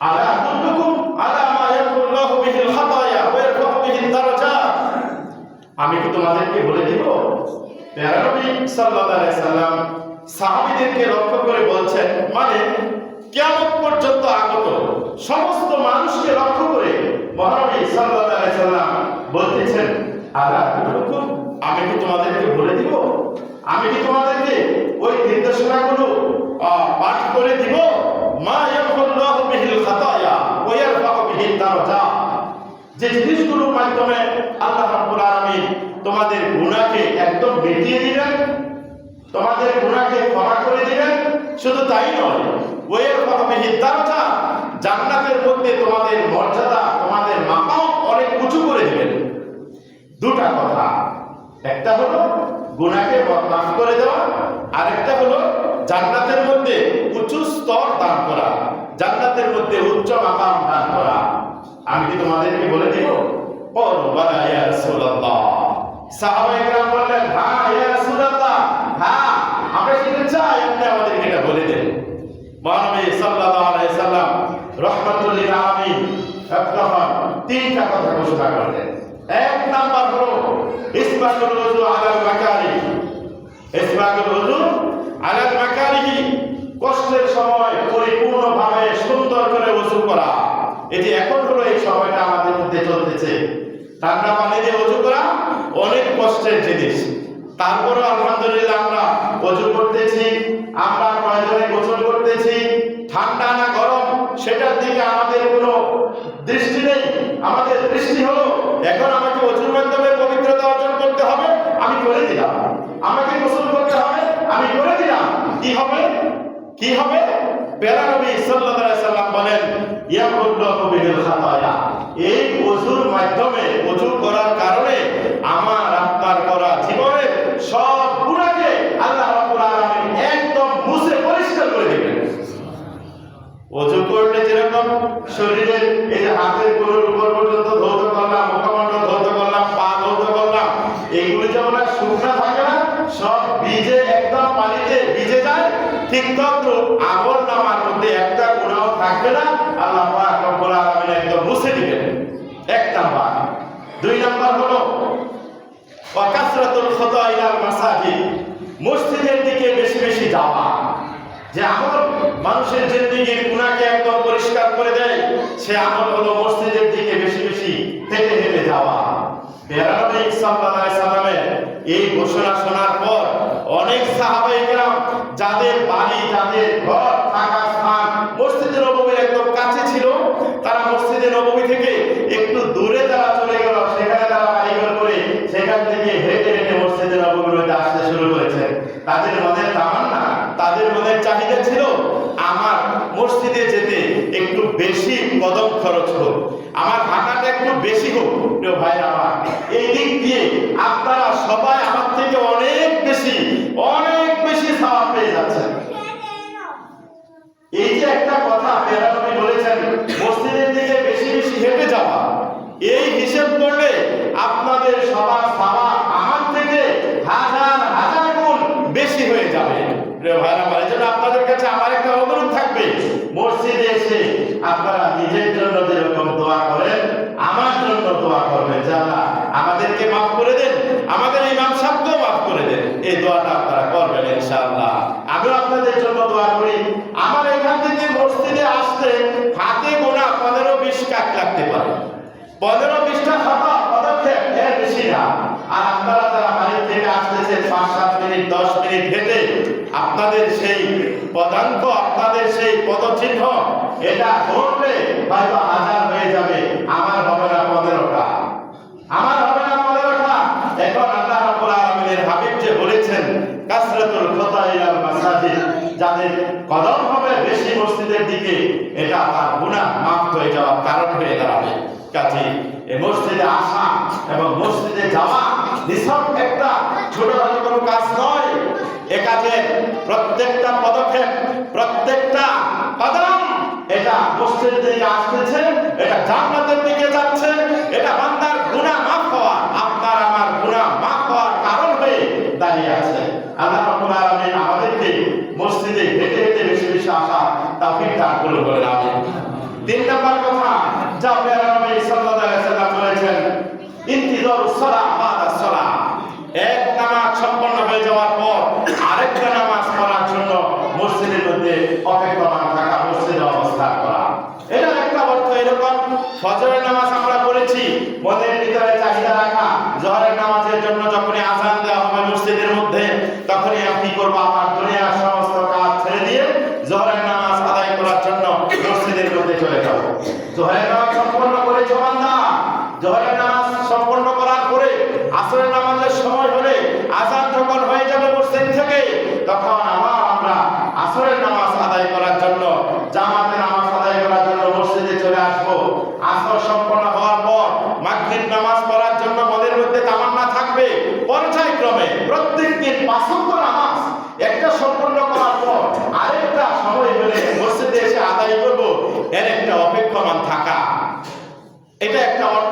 আলা আদুল্লুকুম আলা মা ইয়ারফাউল্লাহু বিহিল খাতায়া ওয়া ইয়ারফাউ বিহিদ দারাজাত। আমি কি তোমাদেরকে বলে দিব? প্যারা নবী সাল্লাল্লাহু আলাইহি সাল্লাম সাহাবীদেরকে লক্ষ্য করে বলছেন, মানে কিয়ামত পর্যন্ত আগত সমস্ত মানুষকে লক্ষ্য করে মহানবী সাল্লাল্লাহু আলাইহি সাল্লাম বলতেছেন, আলা আদুল্লুকুম, আমি কি তোমাদেরকে বলে দিব? আমি কি তোমাদেরকে ওই নির্দেশনাগুলো পাঠ করে দিব? মা ইয়ারফাউল্লাহু বিহিল খাতায়া ওয়া ইয়ারফাউ বিহিদ দারাজাত, যে জিনিসগুলোর মাধ্যমে আল্লাহ রাব্বুল আলামিন তোমাদের গুনাহকে একদম মিটিয়ে দিবেন, তোমাদের গুনাহকে ক্ষমা করে দিবেন। শুধু তাই নয়, ওয়া ইয়ারফাউ বিহিদ দারাজাত, জান্নাতের মধ্যে তোমাদের মর্যাদা, তোমাদের মাকাম অনেক উঁচু করে দিবেন। দুটা কথা, একটা হলো গুনাহকে মাফ করে দেওয়া, আরেকটা হলো জান্নাতের মধ্যে উঁচু স্তর দান করা, জান্নাতের মধ্যে উচ্চ মাকাম দান করা। আমি কি তোমাদেরকে বলে দিব? ক্বালু বালা ইয়া রাসূলুল্লাহ। সাহাবায়ে কেরাম বললেন, হ্যাঁ ইয়া রাসূলুল্লাহ, হ্যাঁ আমরা শুনতে চাই, আপনি আমাদেরকে এটা বলে দেন। মহানবী সাল্লাল্লাহু আলাইহি সাল্লাম রাহমাতুল লিল আলামিন তখন তিনটা কথা ঘোষণা করলেন। এক নাম্বার হলো ইসবাগুল ওযু আলাল মাকারিহ, ইসবাগুল ওযু আলাল মাকারিহ, কষ্টের সময় পরিপূর্ণভাবে সুন্দর করে ওযু করা। এটি এখন হলো এই সময়টা আমাদের মধ্যে চলতেছে, ঠান্ডা পানি দিয়ে ওযু করা অনেক কষ্টের জিনিস। তারপরে আলহামদুলিল্লাহ আমরা ওযু করতেছি, আমরা প্রয়োজনে গোসল করতেছি, ঠান্ডা না গরম সেটার দিকে আমাদের কোনো দৃষ্টি নেই। আমাদের দৃষ্টি হলো এখন আমাকে ওযুর মাধ্যমে পবিত্রতা অর্জন করতে হবে, আমি করে দিলাম। আমাকে গোসল করতে হবে, আমি করে দিলাম। কি হবে? কি হবে? প্যারা নবী সাল্লাল্লাহু আলাইহি সাল্লাম বলেন, ইয়াকুল্লাহু বিহিল খাতায়া, এই ওযুর মাধ্যমে, ওযু করার কারণে আমার আপনার করা জীবনের সব গুনাহকে আল্লাহ রাব্বুল আলামিন একদম মুছে পরিষ্কার করে দিবেন। ওযু করলে যেরকম শরীরের এই যে হাতের গোড়ার উপর পর্যন্ত ধৌত করলাম, মুখমণ্ডল ধৌত করলাম, পা ধৌত করলাম, এগুলি যেমন শুকনা থাকে না, সব ভিজে একদম পানিতে ভিজে যায়, ঠিক তদ্রূপ আমল নামার মধ্যে একটা গুনাহ থাকবে না, আল্লাহ পাক রব্বুল আলামিন একদম মুছে দিবেন। এক নাম্বার। দুই নাম্বার হলো ওয়া কাসরাতুল খুতা ইলাল মাসাজিদ, মসজিদের দিকে বেশি বেশি যাওয়া। যে আমল মানুষের জিন্দেগির গুনাহকে একদম পরিষ্কার করে দেয়, সে আমল হলো মসজিদের দিকে বেশি বেশি হেঁটে হেঁটে যাওয়া। প্যারা নবী সাল্লাল্লাহু আলাইহি সাল্লামের এই ঘোষণা শোনার পর অনেক সাহাবায়ে কেরাম, যাদের বাড়ি, যাদের ঘর, থাকার স্থান মসজিদে নববীর একদম কাছে ছিল, তারা মসজিদে নববী থেকে একটু দূরে তারা চলে গেল, সেখানে তারা বাড়িঘর করে সেখান থেকে হেঁটে হেঁটে মসজিদে নববীর মধ্যে আসতে শুরু করেছে। তাদের মনের তামান্না, তাদের মনের চাহিদা ছিল, আমার মসজিদে যেতে একটু বেশি কদম খরচ হোক, আমার হাঁটাটা একটু বেশি হোক। প্রিয় ভাই আমার, এই দিক দিয়ে আপনারা সবাই আমার থেকে অনেক বেশি সওয়াব পেয়ে যাচ্ছেন। এই যে একটা কথা প্যারা নবী বলেছেন, মসজিদের দিকে বেশি বেশি হেঁটে যাওয়া, এই হিসাব করলে আপনাদের সবার সওয়াব আমার থেকে হাজার হাজার গুণ বেশি হয়ে যাবে। প্রিয় ভাইরা আমার, এজন্য আপনাদের কাছে আমার একটা অনুরোধ থাকবে, মসজিদে এসে আপনারা নিজের জন্য যেরকম দোয়া করেন, আমার জন্য দোয়া করবেন, যে আল্লাহ আমাদেরকে মাফ করে দেন, আমাদের ইমাম সাহেবকেও মাফ করে দেন। এই দোয়াটা আপনারা করবেন ইনশাআল্লাহ। আমিও আপনাদের জন্য দোয়া করি। আমার এখান থেকে মসজিদে আসতে হাতে গোনা 15-20 কাঠ লাগতে পারে, 15-20টা পদক্ষেপ, এর বেশি না। আর আপনারা যারা বাড়ি থেকে আসতেছেন 5-7 মিনিট 10 মিনিট হেঁটে, আপনাদের সেই পদাঙ্ক, আপনাদের সেই পদচিহ্ন, এটা ধরলে হয়তো 1000 হয়ে যাবে, আমার হবে না 15টা, আমার হবে না 15টা। এখন আল্লাহ রাব্বুল আলামিনের হাবিব যে বলেছেন, কাসরাতুল খুতা ইলাল মাসাজিদ, যাদের কদম হবে বেশি মসজিদের দিকে, এটা তার গুনাহ মাফ হয়ে যাওয়ার কারণ হয়ে দাঁড়াবে। কাজে এই মসজিদে আসা এবং মসজিদে যাওয়া নিছক একটা ছোটখাটো কোনো কাজ নয়। এ কাজে প্রত্যেকটা পদক্ষেপ, প্রত্যেকটা কদম, এটা মসজিদের দিকে আসতেছে, এটা জান্নাতের দিকে যাচ্ছে, এটা বান্দার গুনাহ মাফ হওয়া, আপনার আমার গুনাহ মাফ হওয়ার কারণ হয়ে দাঁড়িয়ে আছে। আল্লাহ রাব্বুল আলামিন আমাদেরকে মসজিদে হেঁটে হেঁটে বেশি বেশি আসা তৌফিক দান করুন বলে আমিন। তিন নম্বর কথা যা প্রিয় নবী সাল্লাল্লাহু আলাইহি সাল্লাম বলেছেন, ইন্তিজারুস সালাহ বাদাস সালাহ, এক নামাজ সম্পন্ন হয়ে যাওয়ার পর আরেকটা নামাজ পড়ার জন্য মসজিদের মধ্যে অপেক্ষমান থাকা, মসজিদে অবস্থান করা। এটা একটা অর্থ এরকম, ফজরের নামাজ আমরা পড়েছি, মনের ভিতরে চাহিদা রাখা, জোহরের নামাজের জন্য যখনই আযান দেওয়া হবে মসজিদের মধ্যে, তখনই আপনি করবো আমার দুনিয়ার সমস্ত কাজ ছেড়ে দিয়ে জোহরের নামাজ আদায় করার জন্য মসজিদের মধ্যে চলে যাব। জোহরের নামাজ সম্পন্ন করেছো বান্দা, জোহরের নামাজ সম্পন্ন করার পরে আসরের নামাজের সময় হলে আযান যখন হয়ে যাবে মসজিদ থেকে, তখন আবার আমরা আসরের নামাজ আদায় করার জন্য, জামাতে নামাজ আদায় করার জন্য মসজিদে চলে আসবো। আসর সম্পন্ন হওয়ার পর মাগরিব নামাজ পড়ার জন্য মনের মধ্যে তামান্না থাকবে। পর্যায়ক্রমে প্রত্যেক দিন ৫ ওয়াক্ত নামাজ একটা সম্পন্ন করার পর আরেকটা সময় হলে মসজিদে এসে আদায় করব, এর একটা অপেক্ষমান থাকা, এটা একটা অর্থ